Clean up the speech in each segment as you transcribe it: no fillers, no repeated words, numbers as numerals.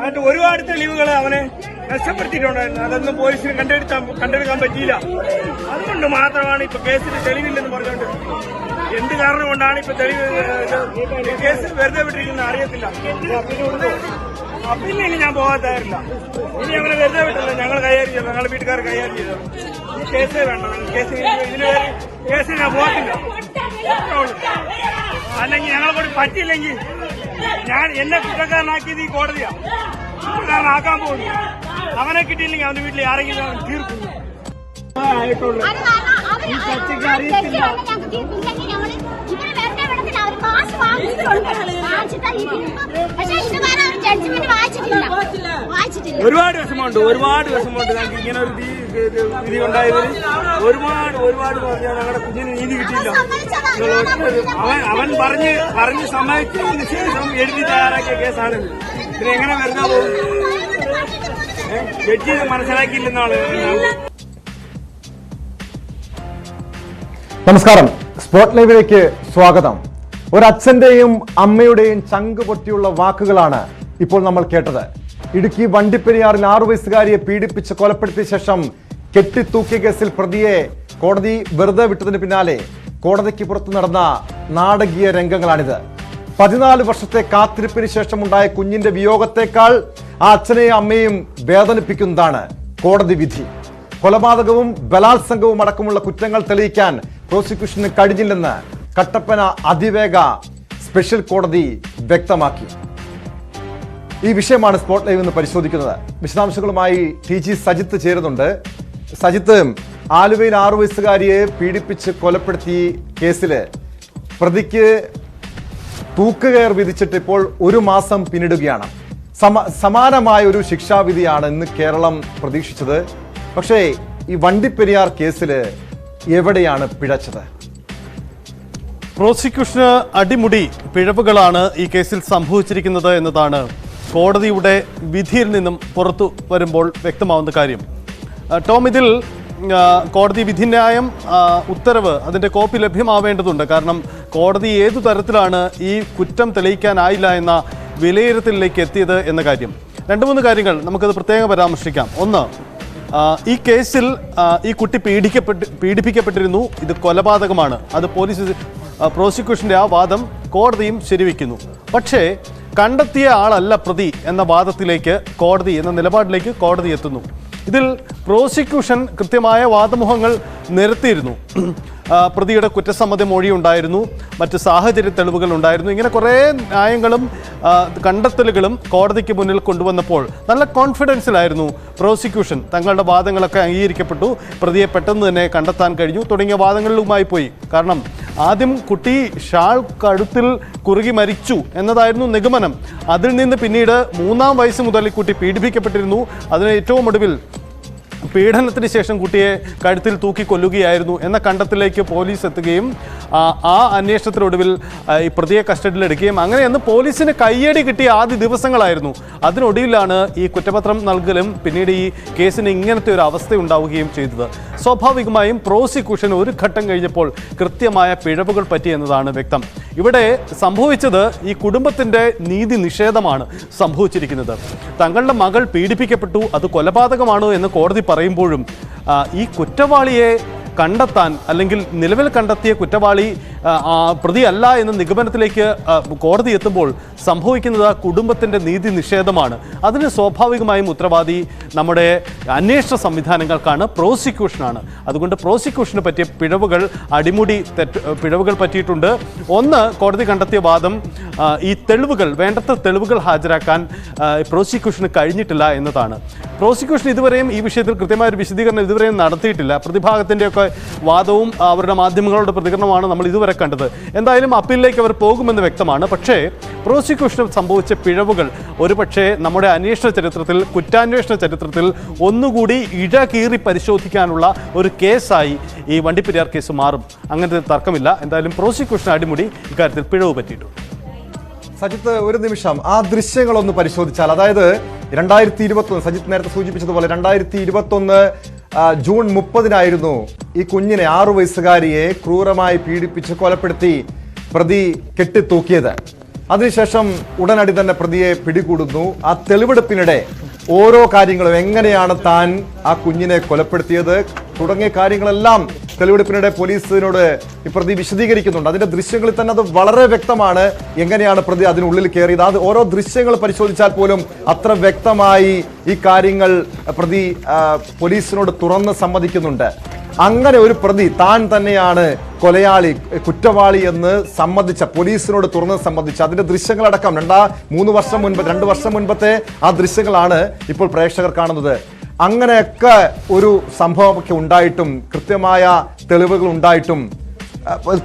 എന്നിട്ട് ഒരുപാട് തെളിവുകൾ അവനെ നഷ്ടപ്പെടുത്തിയിട്ടുണ്ടായിരുന്നു. അതൊന്നും പോലീസിന് കണ്ടെടുക്കാൻ പറ്റിയില്ല. അതുകൊണ്ട് മാത്രമാണ് ഇപ്പൊ കേസിന് തെളിവില്ലെന്ന് പറഞ്ഞുകൊണ്ട് എന്ത് കാരണം കൊണ്ടാണ് ഇപ്പൊ തെളിവ് കേസ് വെറുതെ വിട്ടിരിക്കുന്നത് അറിയത്തില്ല. അപ്പീലിന് ഞാൻ പോകാത്തായിരുന്നില്ല. ഇനി അവനെ വെറുതെ വിട്ടില്ല, ഞങ്ങൾ കൈകാര്യം ചെയ്തു, ഞങ്ങളുടെ വീട്ടുകാർ കൈകാര്യം ചെയ്തു. ഈ കേസേ വേണ്ട, കേസിന് ഞാൻ പോകത്തില്ല. അല്ലെങ്കിൽ ഞങ്ങളെ കൂടി പറ്റിയില്ലെങ്കിൽ എന്നെ കുറ്റക്കാരനാക്കിയത് ഈ കോടതിയാ. കുറ്റക്കാരനാക്കാൻ പോകുന്നു. അവനെ കിട്ടിയില്ലെങ്കിൽ അവന്റെ വീട്ടിൽ ആരെങ്കിലും തീർക്കും. ഈ ചർച്ചയ്ക്ക് അറിയത്തില്ല. ഒരുപാട് വിഷമമുണ്ട്. ഞങ്ങൾക്ക് ഇങ്ങനെ ഒരു വിധി ഉണ്ടായതിൽ ഒരുപാട് പറഞ്ഞാൽ ഞങ്ങളുടെ കുഞ്ഞിന് നീതി കിട്ടിയില്ല. അവൻ പറഞ്ഞ് സമ്മതിച്ചതിന് ശേഷം എഴുതി തയ്യാറാക്കിയ കേസാണിത്. പിന്നെ എങ്ങനെ വരുന്ന പോകും? ജഡ്ജി മനസ്സിലാക്കിയില്ലെന്നാണ്. നമസ്കാരം, സ്പോട്ട് ലൈവിലേക്ക് സ്വാഗതം. ഒരച്ഛന്റെയും അമ്മയുടെയും ചങ്ക് പൊട്ടിയുള്ള വാക്കുകളാണ് ഇപ്പോൾ നമ്മൾ കേട്ടത്. ഇടുക്കി വണ്ടിപ്പെരിയാറിൽ 6 വയസ്സുകാരിയെ പീഡിപ്പിച്ച് കൊലപ്പെടുത്തിയ ശേഷം കെട്ടിത്തൂക്കിയ കേസിൽ പ്രതിയെ കോടതി വെറുതെ വിട്ടതിന് പിന്നാലെ കോടതിക്ക് പുറത്തു നടന്ന നാടകീയ രംഗങ്ങളാണിത്. 14 വർഷത്തെ കാത്തിരിപ്പിന് ശേഷം ഉണ്ടായ കുഞ്ഞിന്റെ വിയോഗത്തെക്കാൾ ആ അച്ഛനെയും അമ്മയും വേദനിപ്പിക്കുന്നതാണ് കോടതി വിധി. കൊലപാതകവും ബലാത്സംഗവും അടക്കമുള്ള കുറ്റങ്ങൾ തെളിയിക്കാൻ പ്രോസിക്യൂഷന് കഴിഞ്ഞില്ലെന്ന് കട്ടപ്പന അതിവേഗ സ്പെഷ്യൽ കോടതി വ്യക്തമാക്കി. ഈ വിഷയമാണ് സ്പോട്ട് ലൈവ് എന്ന് പരിശോധിക്കുന്നത്. വിശദാംശങ്ങളുമായി TG സജിത്ത് ചേരുന്നുണ്ട്. സജിത്ത്, ആലുവയിൽ 6 വയസ്സുകാരിയെ പീഡിപ്പിച്ച് കൊലപ്പെടുത്തി കേസില് പ്രതിക്ക് തൂക്കുകയർ വിധിച്ചിട്ട് ഇപ്പോൾ 1 മാസം പിന്നിടുകയാണ്. സമാനമായ ഒരു ശിക്ഷാവിധിയാണ് ഇന്ന് കേരളം പ്രതീക്ഷിച്ചത്. പക്ഷേ ഈ വണ്ടിപ്പെരിയാർ കേസില് എവിടെയാണ് പിഴച്ചത്? പ്രോസിക്യൂഷന് അടിമുടി പിഴവുകളാണ് ഈ കേസിൽ സംഭവിച്ചിരിക്കുന്നത് എന്നതാണ് കോടതിയുടെ വിധിയിൽ നിന്നും പുറത്തു വരുമ്പോൾ വ്യക്തമാവുന്ന കാര്യം. ടോം, ഇതിൽ കോടതി വിധിന്യായം ഉത്തരവ് അതിൻ്റെ കോപ്പി ലഭ്യമാവേണ്ടതുണ്ട്. കാരണം കോടതി ഏതു തരത്തിലാണ് ഈ കുറ്റം തെളിയിക്കാനായില്ല എന്ന വിലയിരുത്തലിലേക്ക് എത്തിയത് എന്ന കാര്യം. 2-3 കാര്യങ്ങൾ നമുക്കത് പ്രത്യേകം പരാമർശിക്കാം. ഒന്ന്, ഈ കേസിൽ ഈ കുട്ടി പീഡിപ്പിക്കപ്പെട്ടിരുന്നു, ഇത് കൊലപാതകമാണ്. അത് പ്രോസിക്യൂഷന്റെ ആ വാദം കോടതിയും ശരിവെക്കുന്നു. പക്ഷേ കണ്ടെത്തിയ ആളല്ല പ്രതി എന്ന വാദത്തിലേക്ക് എന്ന നിലപാടിലേക്ക് കോടതി എത്തുന്നു. ഇതിൽ പ്രോസിക്യൂഷൻ കൃത്യമായ വാദമുഖങ്ങൾ നിരത്തിയിരുന്നു. പ്രതിയുടെ കുറ്റസമ്മത മൊഴി ഉണ്ടായിരുന്നു, മറ്റ് സാഹചര്യ തെളിവുകൾ ഉണ്ടായിരുന്നു. ഇങ്ങനെ കുറേ ന്യായങ്ങളും കണ്ടെത്തലുകളും കോടതിക്ക് മുന്നിൽ കൊണ്ടുവന്നപ്പോൾ നല്ല കോൺഫിഡൻസിലായിരുന്നു പ്രോസിക്യൂഷൻ. തങ്ങളുടെ വാദങ്ങളൊക്കെ അംഗീകരിക്കപ്പെട്ടു, പ്രതിയെ പെട്ടെന്ന് തന്നെ കണ്ടെത്താൻ കഴിഞ്ഞു തുടങ്ങിയ വാദങ്ങളിലുമായി പോയി. കാരണം ആദ്യം കുട്ടി ഷാൾ കഴുത്തിൽ കുറുകി മരിച്ചു എന്നതായിരുന്നു നിഗമനം. അതിൽ നിന്ന് പിന്നീട് 3-ാം വയസ്സ് മുതൽ ഈ കുട്ടി പീഡിപ്പിക്കപ്പെട്ടിരുന്നു. അതിന് ഏറ്റവും ഒടുവിൽ പീഡനത്തിന് ശേഷം കുട്ടിയെ കഴുത്തിൽ തൂക്കി കൊല്ലുകയായിരുന്നു എന്ന കണ്ടെത്തലിലേക്ക് പോലീസ് എത്തുകയും ആ അന്വേഷണത്തിനൊടുവിൽ ഈ പ്രതിയെ കസ്റ്റഡിയിലെടുക്കുകയും അങ്ങനെയെന്ന് പോലീസിന് കയ്യടി കിട്ടിയ ആദ്യ ദിവസങ്ങളായിരുന്നു. അതിനൊടുവിലാണ് ഈ കുറ്റപത്രം നൽകലും പിന്നീട് ഈ കേസിന് ഇങ്ങനത്തെ ഒരു അവസ്ഥ ഉണ്ടാവുകയും ചെയ്തത്. സ്വാഭാവികമായും പ്രോസിക്യൂഷൻ ഒരു ഘട്ടം കഴിഞ്ഞപ്പോൾ കൃത്യമായ പിഴവുകൾ പറ്റി എന്നതാണ് വ്യക്തം. ഇവിടെ സംഭവിച്ചത് ഈ കുടുംബത്തിൻ്റെ നീതി നിഷേധമാണ് സംഭവിച്ചിരിക്കുന്നത്. തങ്ങളുടെ മകൾ പീഡിപ്പിക്കപ്പെട്ടു, അത് കൊലപാതകമാണോ എന്ന് കോടതി പറയുമ്പോഴും ഈ കുറ്റവാളിയെ കണ്ടെത്താൻ അല്ലെങ്കിൽ നിലവിൽ കണ്ടെത്തിയ കുറ്റവാളി പ്രതിയല്ല എന്ന നിഗമനത്തിലേക്ക് കോടതി എത്തുമ്പോൾ സംഭവിക്കുന്നത് കുടുംബത്തിൻ്റെ നീതി നിഷേധമാണ്. അതിന് സ്വാഭാവികമായും ഉത്തരവാദി നമ്മുടെ അന്വേഷണ സംവിധാനങ്ങൾക്കാണ്, പ്രോസിക്യൂഷനാണ്. അതുകൊണ്ട് പ്രോസിക്യൂഷന് പറ്റിയ അടിമുടി പിഴവുകൾ പറ്റിയിട്ടുണ്ട്. ഒന്ന്, കോടതി കണ്ടെത്തിയ വാദം ഈ വേണ്ടത്ര തെളിവുകൾ ഹാജരാക്കാൻ പ്രോസിക്യൂഷന് കഴിഞ്ഞിട്ടില്ല എന്നതാണ്. പ്രോസിക്യൂഷൻ ഇതുവരെയും ഈ വിഷയത്തിൽ കൃത്യമായ ഒരു വിശദീകരണം ഇതുവരെയും നടത്തിയിട്ടില്ല. പ്രതിഭാഗത്തിൻ്റെയൊക്കെ വാദവും അവരുടെ മാധ്യമങ്ങളുടെ പ്രതികരണമാണ് നമ്മൾ ഇതുവരെ കണ്ടത്. എന്തായാലും അപ്പീലിലേക്ക് അവർ പോകുമെന്ന് വ്യക്തമാണ്. പക്ഷേ പ്രോസിക്യൂഷന് സംഭവിച്ച പിഴവുകൾ ഒരുപക്ഷെ നമ്മുടെ അന്വേഷണ ചരിത്രത്തിൽ, കുറ്റാന്വേഷണ ചരിത്രത്തിൽ ഒന്നുകൂടി ഇഴകീറി പരിശോധിക്കാനുള്ള ഒരു കേസായി ഈ വണ്ടിപ്പെരിയാർ കേസ് മാറും. അങ്ങനത്തെ തർക്കമില്ല. എന്തായാലും പ്രോസിക്യൂഷൻ അടിമുടി ഇക്കാര്യത്തിൽ പിഴവ് പറ്റിയിട്ടുണ്ട്. സജിത്ത്, ഒരു നിമിഷം ആ ദൃശ്യങ്ങളൊന്ന് പരിശോധിച്ചാൽ, അതായത് 2021 സജിത്ത് നേരത്തെ സൂചിപ്പിച്ചതുപോലെ 2021 ജൂൺ 30 ഈ കുഞ്ഞിനെ 6 വയസ്സുകാരിയെ ക്രൂരമായി പീഡിപ്പിച്ച് കൊലപ്പെടുത്തി പ്രതി കെട്ടിത്തൂക്കിയത്. അതിനുശേഷം ഉടനടി തന്നെ പ്രതിയെ പിടികൂടുന്നു. ആ തെളിവെടുപ്പിനിടെ ഓരോ കാര്യങ്ങളും എങ്ങനെയാണ് താൻ ആ കുഞ്ഞിനെ കൊലപ്പെടുത്തിയത് തുടങ്ങിയ കാര്യങ്ങളെല്ലാം തെളിവെടുപ്പിനിടെ പോലീസിനോട് ഈ പ്രതി വിശദീകരിക്കുന്നുണ്ട്. അതിന്റെ ദൃശ്യങ്ങളിൽ തന്നെ അത് വളരെ വ്യക്തമാണ് എങ്ങനെയാണ് പ്രതി അതിനുള്ളിൽ കയറിയത്. അത് ഓരോ ദൃശ്യങ്ങൾ പരിശോധിച്ചാൽ പോലും അത്ര വ്യക്തമായി ഈ കാര്യങ്ങൾ പ്രതി പോലീസിനോട് തുറന്ന് സമ്മതിക്കുന്നുണ്ട്. അങ്ങനെ ഒരു പ്രതി താൻ തന്നെയാണ് കൊലയാളി, കുറ്റവാളി എന്ന് സമ്മതിച്ച, പോലീസിനോട് തുറന്ന് സമ്മതിച്ച അതിന്റെ ദൃശ്യങ്ങളടക്കം 2 വർഷം മുൻപത്തെ ആ ദൃശ്യങ്ങളാണ് ഇപ്പോൾ പ്രേക്ഷകർ കാണുന്നത്. അങ്ങനെയൊക്കെ ഒരു സംഭവമൊക്കെ ഉണ്ടായിട്ടും, കൃത്യമായ തെളിവുകൾ ഉണ്ടായിട്ടും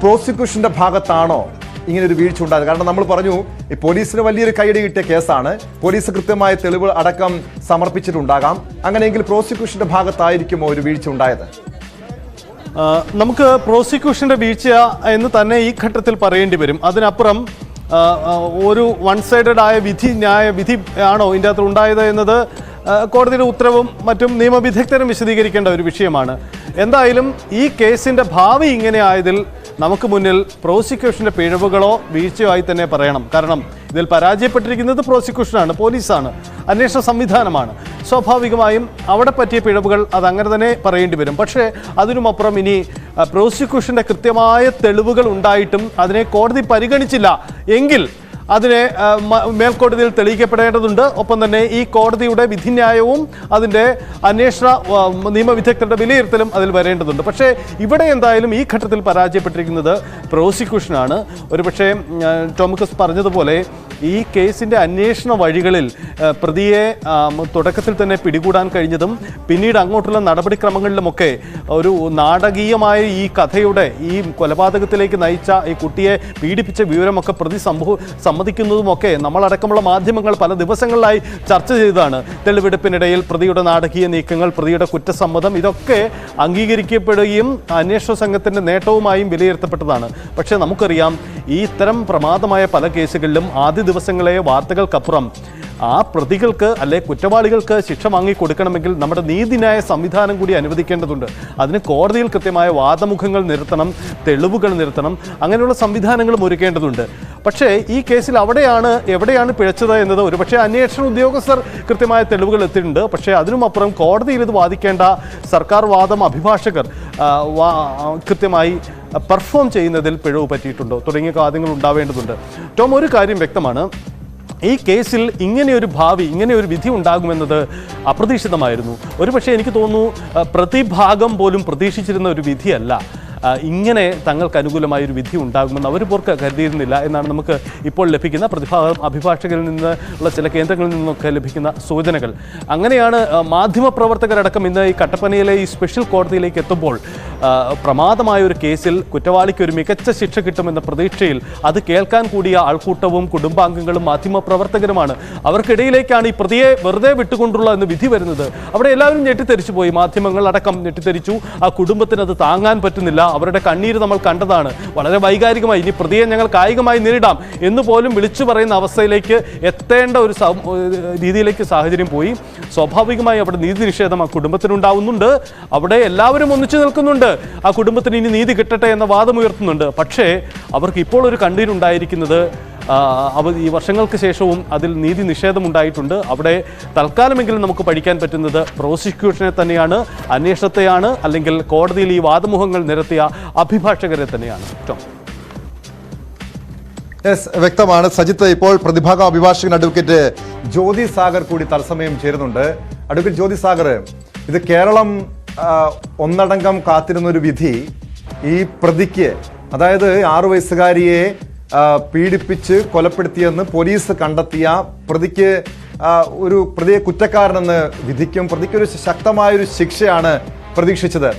പ്രോസിക്യൂഷന്റെ ഭാഗത്താണോ ഇങ്ങനെ ഒരു വീഴ്ച ഉണ്ടായത്? കാരണം നമ്മൾ പറഞ്ഞു ഈ പോലീസിന് വലിയൊരു കൈയടി കിട്ടിയ കേസാണ്, പോലീസ് കൃത്യമായ തെളിവ് അടക്കം സമർപ്പിച്ചിട്ടുണ്ടാകാം. അങ്ങനെയെങ്കിൽ പ്രോസിക്യൂഷന്റെ ഭാഗത്തായിരിക്കുമോ ഒരു വീഴ്ച ഉണ്ടായത്? നമുക്ക് പ്രോസിക്യൂഷന്റെ വീഴ്ച എന്ന് തന്നെ ഈ ഘട്ടത്തിൽ പറയേണ്ടി വരും. അതിനപ്പുറം ഒരു വൺ സൈഡഡ് ആയ വിധി ആണോ ഇതിൻ്റെ അകത്ത് ഉണ്ടായത് എന്നത് കോടതിയുടെ ഉത്തരവും മറ്റും നിയമവിദഗ്ധരും വിശദീകരിക്കേണ്ട ഒരു വിഷയമാണ്. എന്തായാലും ഈ കേസിന്റെ ഭാവി ഇങ്ങനെ ആയതിൽ നമുക്ക് മുന്നിൽ പ്രോസിക്യൂഷന്റെ പിഴവുകളോ വീഴ്ചയോ ആയി തന്നെ പറയണം. കാരണം ഇതിൽ പരാജയപ്പെട്ടിരിക്കുന്നത് പ്രോസിക്യൂഷനാണ്, പോലീസാണ്, അന്വേഷണ സംവിധാനമാണ്. സ്വാഭാവികമായും അവിടെ പറ്റിയ പിഴവുകൾ അതങ്ങനെ തന്നെ പറയേണ്ടി വരും. പക്ഷേ അതിനുമപ്പുറം ഇനി പ്രോസിക്യൂഷന്റെ കൃത്യമായ തെളിവുകൾ ഉണ്ടായിട്ടും അതിനെ കോടതി പരിഗണിച്ചില്ല എങ്കിൽ അതിനെ മേൽക്കോടതിയിൽ തെളിയിക്കപ്പെടേണ്ടതുണ്ട്. ഒപ്പം തന്നെ ഈ കോടതിയുടെ വിധിന്യായവും അതിൻ്റെ അന്വേഷണ നിയമവിദഗ്ധരുടെ വിലയിരുത്തലും അതിൽ വരേണ്ടതുണ്ട്. പക്ഷേ ഇവിടെ എന്തായാലും ഈ ഘട്ടത്തിൽ പരാജയപ്പെട്ടിരിക്കുന്നത് പ്രോസിക്യൂഷനാണ്. ഒരുപക്ഷെ ടോമിക്കസ് പറഞ്ഞതുപോലെ ഈ കേസിൻ്റെ അന്വേഷണ വഴികളിൽ പ്രതിയെ തുടക്കത്തിൽ തന്നെ പിടികൂടാൻ കഴിഞ്ഞതും പിന്നീട് അങ്ങോട്ടുള്ള നടപടിക്രമങ്ങളിലുമൊക്കെ ഒരു നാടകീയമായ ഈ കഥയുടെ ഈ കൊലപാതകത്തിലേക്ക് നയിച്ച ഈ കുട്ടിയെ പീഡിപ്പിച്ച വിവരമൊക്കെ പ്രതി സമ്മതിക്കുന്നതുമൊക്കെ നമ്മളടക്കമുള്ള മാധ്യമങ്ങൾ പല ദിവസങ്ങളിലായി ചർച്ച ചെയ്തതാണ്. തെളിവെടുപ്പിനിടയിൽ പ്രതിയുടെ നാടകീയ നീക്കങ്ങൾ, പ്രതിയുടെ കുറ്റസമ്മതം ഇതൊക്കെ അംഗീകരിക്കപ്പെടുകയും അന്വേഷണ സംഘത്തിൻ്റെ നേട്ടവുമായും വിലയിരുത്തപ്പെട്ടതാണ്. പക്ഷേ നമുക്കറിയാം ഈ ഇത്തരം പ്രമാദമായ പല കേസുകളിലും ആദ്യ ദിവസങ്ങളെ വാർത്തകൾക്കപ്പുറം ആ പ്രതികൾക്ക് അല്ലെ കുറ്റവാളികൾക്ക് ശിക്ഷ വാങ്ങിക്കൊടുക്കണമെങ്കിൽ നമ്മുടെ നീതിന്യായ സംവിധാനം കൂടി അനുവദിക്കേണ്ടതുണ്ട്. അതിന് കോടതിയിൽ കൃത്യമായ വാദമുഖങ്ങൾ നിരത്തണം, തെളിവുകൾ നിരത്തണം, അങ്ങനെയുള്ള സംവിധാനങ്ങളും ഒരുക്കേണ്ടതുണ്ട്. പക്ഷേ ഈ കേസിൽ എവിടെയാണ് പിഴച്ചത് എന്നത് ഒരുപക്ഷെ അന്വേഷണ ഉദ്യോഗസ്ഥർ കൃത്യമായ തെളിവുകൾ എത്തിയിട്ടുണ്ട്. പക്ഷേ അതിനുമപ്പുറം കോടതിയിൽ ഇത് വാദിക്കേണ്ട സർക്കാർ വാദം അഭിഭാഷകർ കൃത്യമായി പെർഫോം ചെയ്യുന്നതിൽ പിഴവ് പറ്റിയിട്ടുണ്ടോ തുടങ്ങിയ കാര്യങ്ങൾ ഉണ്ടാവേണ്ടതുണ്ട്. ടോം, ഒരു കാര്യം വ്യക്തമാണ്, ഈ കേസിൽ ഇങ്ങനെയൊരു വിധി ഉണ്ടാകുമെന്നത് അപ്രതീക്ഷിതമായിരുന്നു. ഒരുപക്ഷെ എനിക്ക് തോന്നുന്നു പ്രതിഭാഗം പോലും പ്രതീക്ഷിച്ചിരുന്ന ഒരു വിധിയല്ല. ഇങ്ങനെ തങ്ങൾക്ക് അനുകൂലമായൊരു വിധി ഉണ്ടാകുമെന്ന് അവർ പോർക്ക് കരുതിയിരുന്നില്ല എന്നാണ് നമുക്ക് ഇപ്പോൾ ലഭിക്കുന്ന അഭിഭാഷകരിൽ നിന്നുള്ള ചില കേന്ദ്രങ്ങളിൽ നിന്നൊക്കെ ലഭിക്കുന്ന സൂചനകൾ. അങ്ങനെയാണ് മാധ്യമപ്രവർത്തകരടക്കം ഇന്ന് ഈ കട്ടപ്പനയിലെ ഈ സ്പെഷ്യൽ കോടതിയിലേക്ക് എത്തുമ്പോൾ പ്രമാദമായ ഒരു കേസിൽ കുറ്റവാളിക്ക് ഒരു മികച്ച ശിക്ഷ കിട്ടുമെന്ന പ്രതീക്ഷയിൽ അത് കേൾക്കാൻ കൂടിയ ആൾക്കൂട്ടവും കുടുംബാംഗങ്ങളും മാധ്യമപ്രവർത്തകരുമാണ്. അവർക്കിടയിലേക്കാണ് ഈ പ്രതിയെ വെറുതെ വിട്ടുകൊണ്ടുള്ള എന്ന് വിധി വരുന്നത്. അവിടെ എല്ലാവരും ഞെട്ടിത്തെരിച്ചു പോയി, മാധ്യമങ്ങൾ അടക്കം ഞെട്ടിത്തെരിച്ചു. ആ കുടുംബത്തിന് അത് താങ്ങാൻ പറ്റുന്നില്ല. അവരുടെ കണ്ണീര് നമ്മൾ കണ്ടതാണ്. വളരെ വൈകാരികമായി ഇനി പ്രതിയെ ഞങ്ങൾ കായികമായി നേരിടാം എന്ന് പോലും വിളിച്ചു പറയുന്ന അവസ്ഥയിലേക്ക് എത്തേണ്ട ഒരു രീതിയിലേക്ക് സാഹചര്യം പോയി. സ്വാഭാവികമായി അവിടെ നീതി നിഷേധം ആ കുടുംബത്തിനുണ്ടാവുന്നുണ്ട്. അവിടെ എല്ലാവരും ഒന്നിച്ചു നിൽക്കുന്നുണ്ട്, ആ കുടുംബത്തിന് ഇനി നീതി കിട്ടട്ടെ എന്ന വാദമുയർത്തുന്നുണ്ട്. പക്ഷേ അവർക്ക് ഇപ്പോൾ ഒരു കണ്ണീരുണ്ടായിരിക്കുന്നത് ഈ വർഷങ്ങൾക്ക് ശേഷവും അതിൽ നീതി നിഷേധമുണ്ടായിട്ടുണ്ട്. അവിടെ തൽക്കാലമെങ്കിലും നമുക്ക് പഠിക്കാൻ പറ്റുന്നത് പ്രോസിക്യൂഷനെ തന്നെയാണ്, അന്വേഷണത്തെയാണ്, അല്ലെങ്കിൽ കോടതിയിൽ ഈ വാദമുഖങ്ങൾ നിരത്തിയ അഭിഭാഷകരെ തന്നെയാണ്. വ്യക്തമാണ് സജിത്ത്. ഇപ്പോൾ പ്രതിഭാഗം അഭിഭാഷകൻ അഡ്വക്കേറ്റ് ജ്യോതി സാഗർ കൂടി തത്സമയം ചേരുന്നുണ്ട്. അഡ്വക്കേറ്റ് ജ്യോതി സാഗർ, ഇത് കേരളം ഒന്നടങ്കം കാത്തിരുന്നൊരു വിധി ഈ പ്രതിക്ക്, അതായത് 6 വയസ്സുകാരിയെ പീഡിപ്പിച്ച് കൊലപ്പെടുത്തിയെന്ന് പോലീസ് കണ്ടെത്തിയ പ്രതിക്ക് പ്രതിയെ കുറ്റക്കാരനെന്ന് വിധിക്കും, പ്രതിക്കൊരു ശക്തമായൊരു ശിക്ഷയാണ് പ്രതീക്ഷിച്ചത്.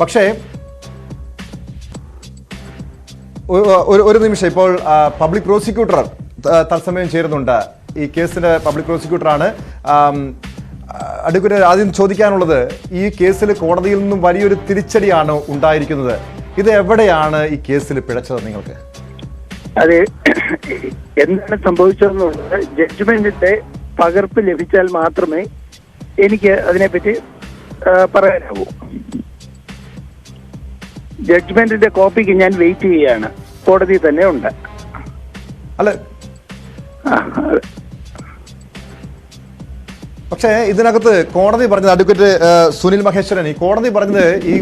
പക്ഷേ ഒരു നിമിഷം, ഇപ്പോൾ പബ്ലിക് പ്രോസിക്യൂട്ടർ തത്സമയം ചേരുന്നുണ്ട്. ഈ കേസിന്റെ പബ്ലിക് പ്രോസിക്യൂട്ടറാണ്. അഡ്വക്കേറ്റ്, ആദ്യം ചോദിക്കാനുള്ളത്, ഈ കേസിൽ കോടതിയിൽ നിന്നും വലിയൊരു തിരിച്ചടിയാണ് ഉണ്ടായിരിക്കുന്നത്. ഇത് എവിടെയാണ് ഈ കേസിൽ പിഴച്ചത് നിങ്ങൾക്ക്? അതെ, എന്താണ് സംഭവിച്ചതെന്നുള്ളത് ജഡ്ജ്മെന്റിന്റെ പകർപ്പ് ലഭിച്ചാൽ മാത്രമേ എനിക്ക് അതിനെപ്പറ്റി പറയാനാവൂ. ജഡ്ജ്മെന്റിന്റെ കോപ്പിക്ക് ഞാൻ വെയിറ്റ് ചെയ്യുകയാണ്, കോടതി തന്നെ ഉണ്ട്. അല്ല, പക്ഷേ ഇതിനകത്ത് കോടതി പറഞ്ഞത് അഡ്വക്കേറ്റ് സുനിൽ മഹേശ്വരൻ, ഈ കോടതി പറഞ്ഞത് ഈ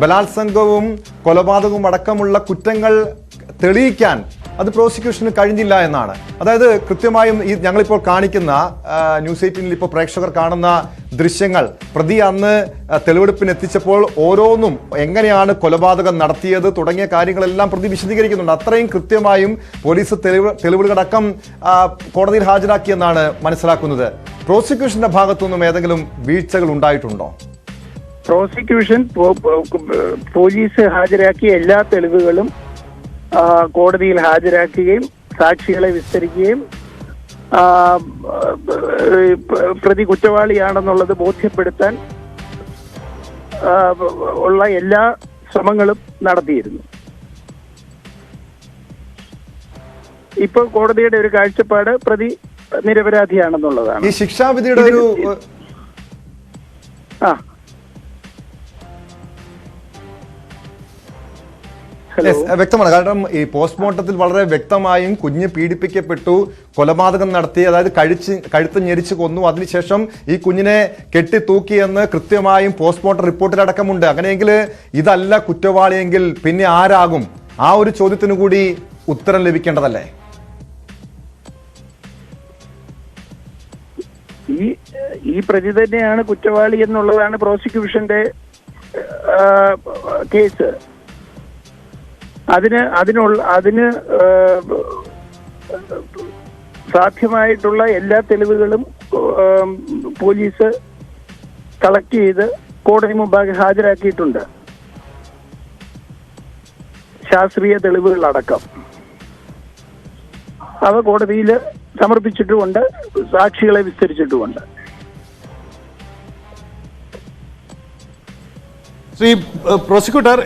ബലാത്സംഗവും കൊലപാതകവും അടക്കമുള്ള കുറ്റങ്ങൾ തെളിയിക്കാൻ അത് പ്രോസിക്യൂഷന് കഴിഞ്ഞില്ല എന്നാണ്. അതായത് കൃത്യമായും ഈ ഞങ്ങളിപ്പോൾ കാണിക്കുന്ന ന്യൂസ് 18 ഇപ്പോൾ പ്രേക്ഷകർ കാണുന്ന ദൃശ്യങ്ങൾ, പ്രതി അന്ന് തെളിവെടുപ്പിന് എത്തിച്ചപ്പോൾ ഓരോന്നും എങ്ങനെയാണ് കൊലപാതകം നടത്തിയത് തുടങ്ങിയ കാര്യങ്ങളെല്ലാം പ്രതി വിശദീകരിക്കുന്നുണ്ട്. അത്രയും കൃത്യമായും പോലീസ് തെളിവുകളടക്കം കോടതിയിൽ ഹാജരാക്കിയെന്നാണ് മനസ്സിലാക്കുന്നത്. പ്രോസിക്യൂഷന്റെ ഭാഗത്തുനിന്നും ഏതെങ്കിലും വീഴ്ചകൾ ഉണ്ടായിട്ടുണ്ടോ? പ്രോസിക്യൂഷൻ പോലീസ് ഹാജരാക്കിയ എല്ലാ തെളിവുകളും കോടതിയിൽ ഹാജരാക്കുകയും സാക്ഷികളെ വിസ്തരിക്കുകയും പ്രതി കുറ്റവാളിയാണെന്നുള്ളത് ബോധ്യപ്പെടുത്താൻ ഉള്ള എല്ലാ ശ്രമങ്ങളും നടത്തിയിരുന്നു. ഇപ്പോൾ കോടതിയുടെ ഒരു കാഴ്ചപ്പാട് പ്രതി നിരപരാധിയാണെന്നുള്ളതാണ്. ഈ ശിക്ഷാവിധിയുടെ ഒരു വ്യക്തമാണ്. കാരണം ഈ പോസ്റ്റ്മോർട്ടത്തിൽ വളരെ വ്യക്തമായും കുഞ്ഞ് പീഡിപ്പിക്കപ്പെട്ടു, കൊലപാതകം നടത്തി, അതായത് കഴുത്ത് ഞെരിച്ച് കൊന്നു, അതിനുശേഷം ഈ കുഞ്ഞിനെ കെട്ടിത്തൂക്കിയെന്ന് കൃത്യമായും പോസ്റ്റ്മോർട്ടം റിപ്പോർട്ടിലടക്കമുണ്ട്. അങ്ങനെയെങ്കിൽ ഇതല്ല കുറ്റവാളിയെങ്കിൽ പിന്നെ ആരാകും? ആ ഒരു ചോദ്യത്തിനു കൂടി ഉത്തരം ലഭിക്കേണ്ടതല്ലേ? ഈ പ്രതി തന്നെയാണ് കുറ്റവാളി എന്നുള്ളതാണ് പ്രോസിക്യൂഷന്റെ കേസ്. അതിന് സാധ്യമായിട്ടുള്ള എല്ലാ തെളിവുകളും പോലീസ് കളക്ട് ചെയ്ത് കോടതി മുമ്പാകെ ഹാജരാക്കിയിട്ടുണ്ട്. ശാസ്ത്രീയ തെളിവുകളടക്കം അവ കോടതിയിൽ സമർപ്പിച്ചിട്ടുമുണ്ട്, സാക്ഷികളെ വിസ്തരിച്ചിട്ടുമുണ്ട്. ശ്രീ പ്രോസിക്യൂട്ടർ,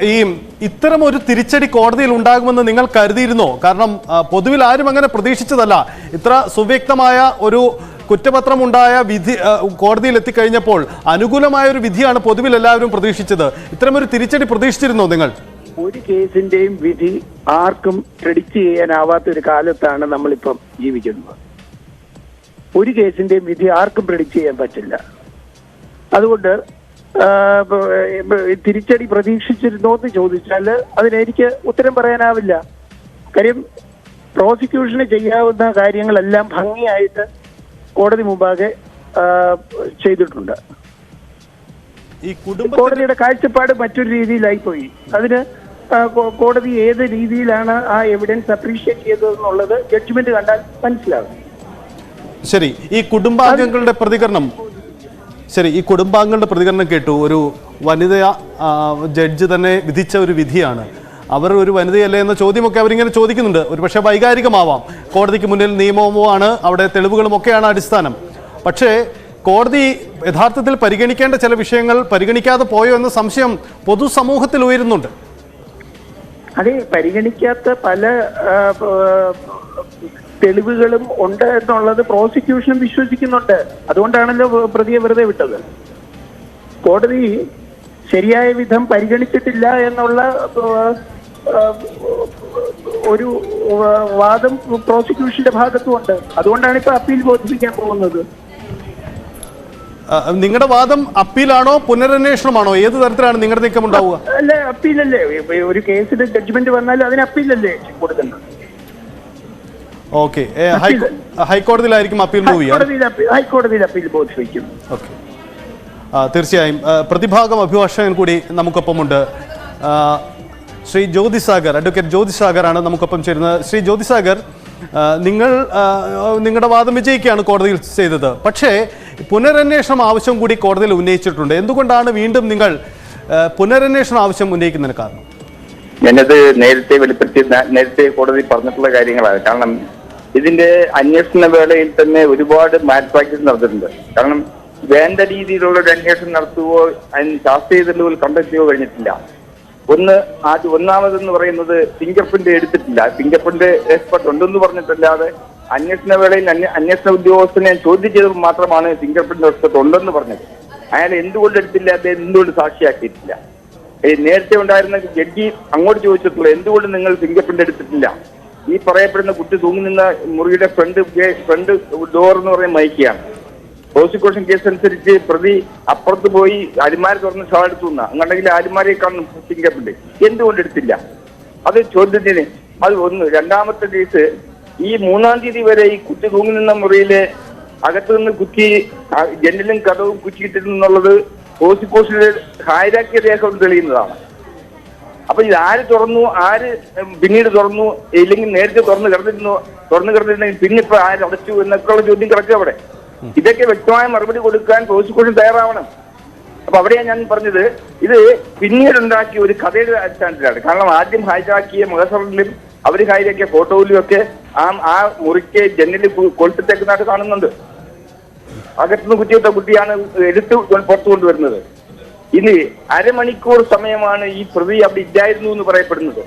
ഇത്തരം ഒരു തിരിച്ചടി കോടതിയിൽ ഉണ്ടാകുമെന്ന് നിങ്ങൾ കരുതിയിരുന്നോ? കാരണം പൊതുവിൽ ആരും അങ്ങനെ പ്രതീക്ഷിച്ചതല്ല. ഇത്ര സുവ്യക്തമായ ഒരു കുറ്റപത്രം ഉണ്ടായ വിധി കോടതിയിൽ എത്തിക്കഴിഞ്ഞപ്പോൾ അനുകൂലമായ ഒരു വിധിയാണ് പൊതുവിൽ എല്ലാവരും പ്രതീക്ഷിച്ചത്. ഇത്തരമൊരു തിരിച്ചടി പ്രതീക്ഷിച്ചിരുന്നോ നിങ്ങൾ? ഒരു കേസിന്റെയും വിധി ആർക്കും പ്രെഡിക്റ്റ് ചെയ്യാനാവാത്ത ഒരു കാലത്താണ് നമ്മളിപ്പം ജീവിക്കുന്നത്. ഒരു കേസിന്റെയും വിധി ആർക്കും പ്രെഡിക്റ്റ് ചെയ്യാൻ പറ്റില്ല. അതുകൊണ്ട് തിരിച്ചടി പ്രതീക്ഷിച്ചിരുന്നോ എന്ന് ചോദിച്ചാൽ അതിനെനിക്ക് ഉത്തരം പറയാനാവില്ല. കാര്യം പ്രോസിക്യൂഷന് ചെയ്യാവുന്ന കാര്യങ്ങളെല്ലാം ഭംഗിയായിട്ട് കോടതി മുമ്പാകെ ചെയ്തിട്ടുണ്ട്. ഈ കോടതിയുടെ കാഴ്ചപ്പാട് മറ്റൊരു രീതിയിലായി പോയി. അതിന് കോടതി ഏത് രീതിയിലാണ് ആ എവിഡൻസ് അപ്രീഷിയേറ്റ് ചെയ്തതെന്നുള്ളത് ജഡ്ജ്മെന്റ് കണ്ടാൽ മനസ്സിലാവും. ശരി, ഈ കുടുംബാംഗങ്ങളുടെ പ്രതികരണം കേട്ടു. ഒരു വനിത ജഡ്ജ് തന്നെ വിധിച്ച ഒരു വിധിയാണ്. അവർ ഒരു വനിതയല്ലേ എന്ന ചോദ്യമൊക്കെ അവരിങ്ങനെ ചോദിക്കുന്നുണ്ട്. ഒരു പക്ഷേ വൈകാരികമാവാം. കോടതിക്ക് മുന്നിൽ നിയമവുമാണ്, അവിടെ തെളിവുകളുമൊക്കെയാണ് അടിസ്ഥാനം. പക്ഷേ കോടതി യഥാർത്ഥത്തിൽ പരിഗണിക്കേണ്ട ചില വിഷയങ്ങൾ പരിഗണിക്കാതെ പോയോ എന്ന സംശയം പൊതുസമൂഹത്തിൽ ഉയരുന്നുണ്ട്. അതെ, പരിഗണിക്കാത്ത പല തെളിവുകളും ഉണ്ട് എന്നുള്ളത് പ്രോസിക്യൂഷനും വിശ്വസിക്കുന്നുണ്ട്. അതുകൊണ്ടാണല്ലോ പ്രതിയെ വെറുതെ വിട്ടത്. കോടതി ശരിയായ വിധം പരിഗണിച്ചിട്ടില്ല എന്നുള്ള ഒരു വാദം പ്രോസിക്യൂഷന്റെ ഭാഗത്തുമുണ്ട്. അതുകൊണ്ടാണ് ഇപ്പൊ അപ്പീൽ ബോധിപ്പിക്കാൻ പോകുന്നത്. നിങ്ങളുടെ വാദം അപ്പീലാണോ പുനരന്വേഷണമാണോ? ഏത് തരത്തിലാണ് നിങ്ങളുടെ നീക്കം ഉണ്ടാവുക? അല്ല, അപ്പീലല്ലേ. ഒരു കേസിന്റെ ജഡ്ജ്മെന്റ് വന്നാൽ അതിന് അപ്പീലല്ലേ കൊടുക്കുന്നത്. ഓക്കെ, ഹൈക്കോടതിയിലായിരിക്കും അപ്പീൽ മൂവ് ചെയ്യുക. ഹൈക്കോടതിയിൽ അപ്പീൽ ബോധിപ്പിക്കും. ഓക്കെ, തീർച്ചയായും പ്രതിഭാഗം അഭിഭാഷകൻ കൂടി നമുക്കൊപ്പമുണ്ട്. ശ്രീ ജ്യോതിസാഗർ, അഡ്വക്കേറ്റ് ജ്യോതിസാഗറാണ് നമുക്കൊപ്പം ചേരുന്നത്. ശ്രീ ജ്യോതിസാഗർ, നിങ്ങളുടെ വാദം വിജയിക്കുകയാണ് കോടതിയിൽ ചെയ്തത്. പക്ഷേ പുനരന്വേഷണം ആവശ്യം കൂടി കോടതിയിൽ ഉന്നയിച്ചിട്ടുണ്ട്. എന്തുകൊണ്ടാണ് വീണ്ടും നിങ്ങൾ പുനരന്വേഷണം ആവശ്യം ഉന്നയിക്കുന്നതിന് കാരണം? ഞാനത് നേരത്തെ കോടതി പറഞ്ഞിട്ടുള്ള കാര്യങ്ങളാണ്. കാരണം ഇതിന്റെ അന്വേഷണ വേളയിൽ തന്നെ ഒരുപാട് മാൽ പ്രാക്ടീസ് നടന്നിട്ടുണ്ട്. കാരണം വേണ്ട രീതിയിലുള്ള ഒരു അന്വേഷണം നടത്തുകയോ അതിന് ശാസ്ത്രീയ തെളിവുകൾ കണ്ടെത്തുകയോ കഴിഞ്ഞിട്ടില്ല. ഒന്നാമതെന്ന് പറയുന്നത് ഫിംഗർ പ്രിന്റ് എടുത്തിട്ടില്ല. ഫിംഗർ പ്രിന്റ് എക്സ്പെർട്ട് ഉണ്ടെന്ന് പറഞ്ഞിട്ടല്ലാതെ അന്വേഷണ വേളയിൽ അന്വേഷണ ഉദ്യോഗസ്ഥനെ ചോദ്യം ചെയ്തപ്പോൾ മാത്രമാണ് ഫിംഗർ പ്രിന്റ് എക്സ്പെർട്ട് ഉണ്ടെന്ന് പറഞ്ഞത്. അയാൾ എന്തുകൊണ്ട് എടുത്തില്ല, അദ്ദേഹം എന്തുകൊണ്ട് സാക്ഷിയാക്കിയിട്ടില്ല. നേരത്തെ ഉണ്ടായിരുന്ന ജഡ്ജി അങ്ങോട്ട് ചോദിച്ചിട്ടുള്ള എന്തുകൊണ്ട് നിങ്ങൾ ഫിംഗർ പ്രിന്റ് എടുത്തിട്ടില്ല, ഈ പറയപ്പെടുന്ന കുട്ടി തൂങ്ങി നിന്ന മുറിയുടെ ഫ്രണ്ട് ഡോർ എന്ന് പറയുന്ന മൈക്കിയാണ്. പ്രോസിക്യൂഷൻ കേസ് അനുസരിച്ച് പ്രതി അപ്പുറത്ത് പോയി അടിമാരി തുറന്ന് ഷാളെടുത്തു അങ്ങനെങ്കിൽ അടിമാരിയെ ഫിംഗർപ്രിന്റ് എന്തുകൊണ്ട് എടുത്തില്ല? അത് ചോദ്യത്തിന് അത് ഒന്ന്. രണ്ടാമത്തെ കേസ്, ഈ 3-ാം തീയതി വരെ ഈ കുട്ടി തൂങ്ങി നിന്ന മുറിയിലെ അകത്തു നിന്ന് കുറ്റി ജനലും കഥവും കുറ്റിയിട്ടിരുന്നുള്ളത് പ്രോസിക്യൂഷനിൽ ഹാജരാക്കിയ രേഖ തെളിയുന്നതാണ്. അപ്പൊ ഇത് ആര് തുറന്നു, ആര് പിന്നീട് തുറന്നു, ഇല്ലെങ്കിൽ നേരത്തെ തുറന്നു കിടന്നിരുന്നെങ്കിൽ പിന്നെ ഇപ്പൊ ആര് അടച്ചു എന്നൊക്കെയുള്ള ചോദ്യം കിടക്കുക അവിടെ. ഇതൊക്കെ വ്യക്തമായ മറുപടി കൊടുക്കാൻ പ്രോസിക്യൂഷൻ തയ്യാറാവണം. അപ്പൊ അവിടെയാണ് ഞാൻ പറഞ്ഞത്, ഇത് പിന്നീട് ഉണ്ടാക്കിയ ഒരു കഥയുടെ അടിസ്ഥാനത്തിലാണ്. കാരണം ആദ്യം ഹാജരാക്കിയ മഹസറിലും അവർ ഹാജരാക്കിയ ഫോട്ടോയിലും ഒക്കെ ആ മുറിക്ക് ജനലിൽ കൊളുത്തിട്ടേക്കുന്നതായിട്ട് കാണുന്നുണ്ട്. അകത്തുനിന്ന് കുറ്റിയിട്ട കുട്ടിയാണ് എടുത്ത് പുറത്തു കൊണ്ടുവരുന്നത്. ഇനി അരമണിക്കൂർ സമയമാണ് ഈ പ്രതി അവിടെ ഇല്ലായിരുന്നു എന്ന് പറയപ്പെടുന്നത്.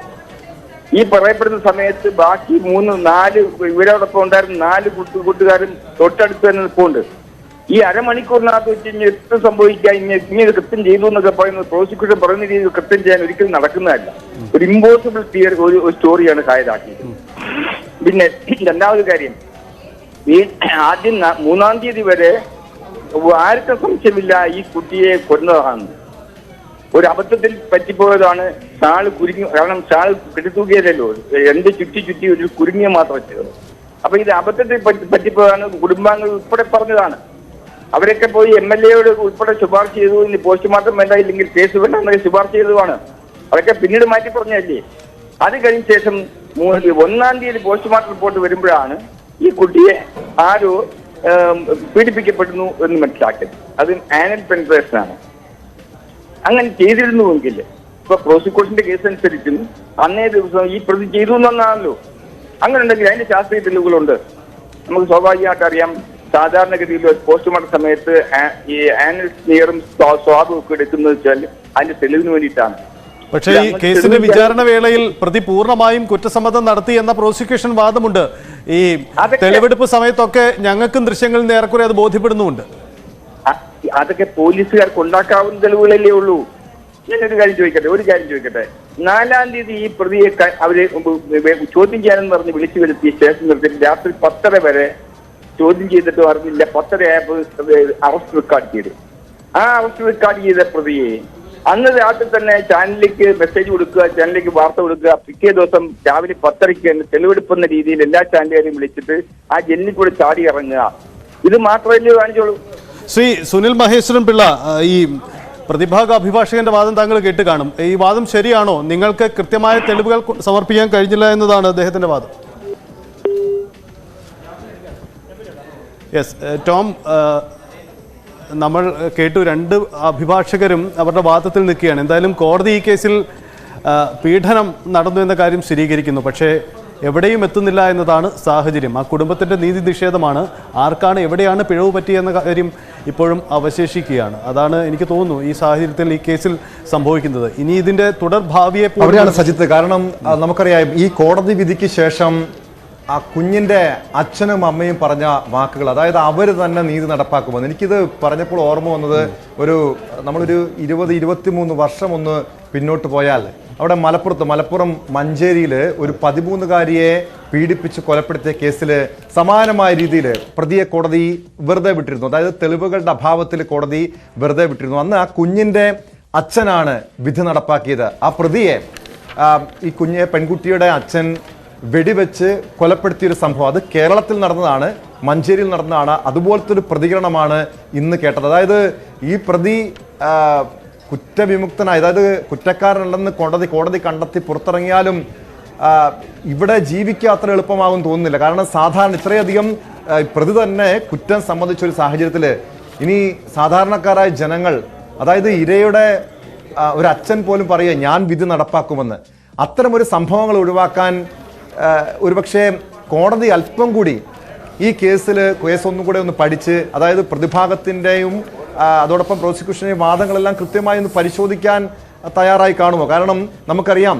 ഈ പറയപ്പെടുന്ന സമയത്ത് ബാക്കി 3-4 ഇവരോടൊപ്പം ഉണ്ടായിരുന്ന 4 കൂട്ടുകാരും തൊട്ടടുത്ത് തന്നെ നിൽപ്പുണ്ട്. ഈ അരമണിക്കൂറിനകത്ത് വെച്ച് ഇനി എത്ര സംഭവിക്കാൻ, ഇനി ഇത് കൃത്യം ചെയ്തു എന്നൊക്കെ പറയുന്നത് പ്രോസിക്യൂഷൻ പറയുന്ന രീതിയിൽ കൃത്യം ചെയ്യാൻ ഒരിക്കലും നടക്കുന്നതല്ല. ഒരു ഇമ്പോസിബിൾ തിയറി, ഒരു സ്റ്റോറിയാണ് ഹാജരാക്കിയത്. പിന്നെ രണ്ടാമത് കാര്യം, ഈ ആദ്യം 3-ാം തീയതി വരെ ആർക്കും സംശയമില്ല ഈ കുട്ടിയെ കൊന്നതാണ്. ഒരു അബദ്ധത്തിൽ പറ്റിപ്പോയതാണ്. ഷാള് കുരുങ്ങി, കാരണം ഷാൾ കെട്ടിത്തൂക്കിയതല്ലോ, ചുറ്റി ഒരു കുരുങ്ങിയ മാത്രം ചെയ്തത്. അപ്പൊ ഇത് അബദ്ധത്തിൽ പറ്റിപ്പോയതാണ്. കുടുംബാംഗങ്ങൾ ഉൾപ്പെടെ പറഞ്ഞതാണ്. അവരൊക്കെ പോയി MLA യോട് ഉൾപ്പെടെ ശുപാർശ ചെയ്തു. ഇനി പോസ്റ്റ്മോർട്ടം വേണ്ട, ഇല്ലെങ്കിൽ കേസ് വേണ്ട എന്നൊക്കെ ശുപാർശ ചെയ്തതാണ്. അതൊക്കെ പിന്നീട് മാറ്റി പറഞ്ഞല്ലേ. അത് കഴിഞ്ഞ ശേഷം 1-ാം തീയതി പോസ്റ്റ്മോർട്ടം റിപ്പോർട്ട് വരുമ്പോഴാണ് ഈ കുട്ടിയെ ആരോ പീഡിപ്പിക്കപ്പെടുന്നു എന്ന് മനസ്സിലാക്കിയത്. അത് ആനൽ പെനിട്രേഷൻ ആണ്. അങ്ങനെ ചെയ്തിരുന്നുവെങ്കിൽ ഇപ്പൊ പ്രോസിക്യൂഷന്റെ കേസ് അനുസരിച്ചും അന്നേ ദിവസം ഈ പ്രതി ചെയ്തു എന്നാണല്ലോ. അങ്ങനെ ഉണ്ടെങ്കിൽ അതിന്റെ ശാസ്ത്രീയ തെളിവുകളുണ്ട്. നമുക്ക് സ്വാഭാവികമായിട്ട് അറിയാം, സാധാരണഗതിയിൽ പോസ്റ്റ്മോർട്ടം സമയത്ത് ഈ ആനൽ സ്മിയറും സ്വാബും ഒക്കെ എടുക്കുന്നത് വെച്ചാൽ അതിന്റെ തെളിവിന് വേണ്ടിയിട്ടാണ്. പക്ഷേ ഈ കേസിന്റെ വിചാരണ വേളയിൽ പ്രതി പൂർണ്ണമായും കുറ്റസമ്മതം നടത്തി എന്ന പ്രോസിക്യൂഷൻ വാദമുണ്ട്. ഈ തെളിവെടുപ്പ് സമയത്തൊക്കെ ഞങ്ങൾക്കും ദൃശ്യങ്ങളിൽ നിന്ന് ഏറെക്കുറെ അത് ബോധ്യപ്പെടുന്നുമുണ്ട്. അതൊക്കെ പോലീസുകാർക്ക് ഉണ്ടാക്കാവുന്ന തെളിവുകളല്ലേ ഉള്ളൂ. ഞാനൊരു കാര്യം ചോദിക്കട്ടെ. 4-ാം തീയതി ഈ പ്രതിയെ അവര് ചോദ്യം ചെയ്യാനെന്ന് പറഞ്ഞ് വിളിച്ചു വരുത്തി സ്റ്റേഷൻ നിർത്തി രാത്രി 10:30 വരെ ചോദ്യം ചെയ്തിട്ട് അറിഞ്ഞില്ല. 10:30 ആയപ്പോൾ അറസ്റ്റ് റെക്കോർഡ് ചെയ്തു. ആ അറസ്റ്റ് റെക്കോർഡ് ചെയ്ത പ്രതിയെ അന്ന് രാത്രി തന്നെ ചാനലിലേക്ക് മെസ്സേജ് കൊടുക്കുക, ചാനലിലേക്ക് വാർത്ത കൊടുക്കുക. പിറ്റേ ദിവസം രാവിലെ 10:30 തന്നെ തെളിവെടുപ്പെന്ന രീതിയിൽ എല്ലാ ചാനലുകാരെയും വിളിച്ചിട്ട് ആ ജനലിൽ കൂടെ ചാടി ഇറങ്ങുക. ഇത് മാത്രമല്ലേ കാണിച്ചോളൂ. ശ്രീ സുനിൽ മഹേശ്വരൻ പിള്ള, ഈ പ്രതിഭാഗ അഭിഭാഷകന്റെ വാദം താങ്കൾ കേട്ട് കാണും. ഈ വാദം ശരിയാണോ? നിങ്ങൾക്ക് കൃത്യമായ തെളിവുകൾ സമർപ്പിക്കാൻ കഴിഞ്ഞില്ല എന്നതാണ് അദ്ദേഹത്തിന്റെ വാദം. യെസ് ടോം, നമ്മൾ കേട്ടു, 2 അഭിഭാഷകരും അവരുടെ വാദത്തിൽ നിൽക്കുകയാണ്. എന്തായാലും കോടതി ഈ കേസിൽ പീഡനം നടന്നു എന്ന കാര്യം സ്ഥിരീകരിക്കുന്നു. പക്ഷേ എവിടെയും എത്തുന്നില്ല എന്നതാണ് സാഹചര്യം. ആ കുടുംബത്തിൻ്റെ നീതി നിഷേധമാണ്. ആർക്കാണ് എവിടെയാണ് പിഴവ് പറ്റിയെന്ന കാര്യം ഇപ്പോഴും അവശേഷിക്കുകയാണ്. അതാണ് എനിക്ക് തോന്നുന്നു ഈ സാഹചര്യത്തിൽ ഈ കേസിൽ സംഭവിക്കുന്നത്. ഇനി ഇതിൻ്റെ തുടർ ഭാവിയെ അവിടെയാണ് സജിത്ത്. കാരണം നമുക്കറിയാം, ഈ കോടതി വിധിക്ക് ശേഷം ആ കുഞ്ഞിൻ്റെ അച്ഛനും അമ്മയും പറഞ്ഞ വാക്കുകൾ, അതായത് അവർ തന്നെ നീതി നടപ്പാക്കുമെന്ന്. എനിക്കിത് പറഞ്ഞപ്പോൾ ഓർമ്മ വന്നത്, നമ്മളൊരു 20-23 വർഷം ഒന്ന് പിന്നോട്ട് പോയാൽ അവിടെ മലപ്പുറം മഞ്ചേരിയിൽ ഒരു 13-കാരിയെ പീഡിപ്പിച്ച് കൊലപ്പെടുത്തിയ കേസിൽ സമാനമായ രീതിയിൽ പ്രതിയെ കോടതി വെറുതെ വിട്ടിരുന്നു. അതായത് തെളിവുകളുടെ അഭാവത്തിൽ കോടതി വെറുതെ വിട്ടിരുന്നു. അന്ന് ആ കുഞ്ഞിൻ്റെ അച്ഛനാണ് വിധി നടപ്പാക്കിയത്. ആ പ്രതിയെ, ഈ പെൺകുട്ടിയുടെ അച്ഛൻ വെടിവെച്ച് കൊലപ്പെടുത്തിയൊരു സംഭവം, അത് കേരളത്തിൽ നടന്നതാണ്, മഞ്ചേരിയിൽ നടന്നതാണ്. അതുപോലത്തെ ഒരു പ്രതികരണമാണ് ഇന്ന് കേട്ടത്. അതായത് ഈ പ്രതി കുറ്റവിമുക്തനായി, അതായത് കുറ്റക്കാരനല്ലെന്ന് കോടതി കണ്ടെത്തി പുറത്തിറങ്ങിയാലും ഇവിടെ ജീവിക്കുക അത്ര എളുപ്പമാകും തോന്നുന്നില്ല. കാരണം സാധാരണ ഇത്രയധികം പ്രതി തന്നെ കുറ്റം സംബന്ധിച്ചൊരു സാഹചര്യത്തിൽ ഇനി സാധാരണക്കാരായ ജനങ്ങൾ, അതായത് ഇരയുടെ ഒരു അച്ഛൻ പോലും പറയുക ഞാൻ വിധി നടപ്പാക്കുമെന്ന്. അത്തരമൊരു സംഭവങ്ങൾ ഒഴിവാക്കാൻ ഒരുപക്ഷെ കോടതി അല്പം കൂടി ഈ കേസ് ഒന്നും കൂടെ ഒന്ന് പഠിച്ച്, അതായത് പ്രതിഭാഗത്തിൻ്റെയും അതോടൊപ്പം പ്രോസിക്യൂഷൻ്റെയും വാദങ്ങളെല്ലാം കൃത്യമായി ഒന്ന് പരിശോധിക്കാൻ തയ്യാറായി കാണുമോ? കാരണം നമുക്കറിയാം,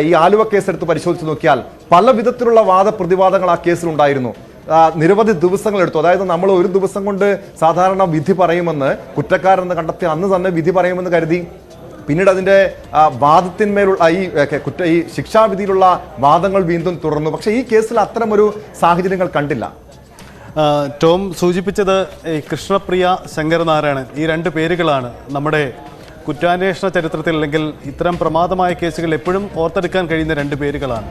ഈ ആലുവ കേസെടുത്ത് പരിശോധിച്ച് നോക്കിയാൽ പല വിധത്തിലുള്ള വാദപ്രതിവാദങ്ങൾ ആ കേസിലുണ്ടായിരുന്നു. നിരവധി ദിവസങ്ങൾ എടുത്തു. അതായത് നമ്മൾ ഒരു ദിവസം കൊണ്ട് സാധാരണ വിധി പറയുമെന്ന്, കുറ്റക്കാരെന്ന് കണ്ടെത്തി അന്ന് തന്നെ വിധി പറയുമെന്ന് കരുതി പിന്നീട് അതിൻ്റെ വാദത്തിന്മേലുള്ള ഈ ശിക്ഷാവിധിയിലുള്ള വാദങ്ങൾ വീണ്ടും തുടർന്നു. പക്ഷേ ഈ കേസിൽ അത്തരമൊരു സാഹചര്യങ്ങൾ കണ്ടില്ല. ടോം സൂചിപ്പിച്ചത് ഈ കൃഷ്ണപ്രിയ, ശങ്കരനാരായണൻ, ഈ രണ്ട് പേരുകളാണ് നമ്മുടെ കുറ്റാന്വേഷണ ചരിത്രത്തിൽ അല്ലെങ്കിൽ ഇത്തരം പ്രമാദമായ കേസുകൾ എപ്പോഴും ഓർത്തെടുക്കാൻ കഴിയുന്ന രണ്ട് പേരുകളാണ്.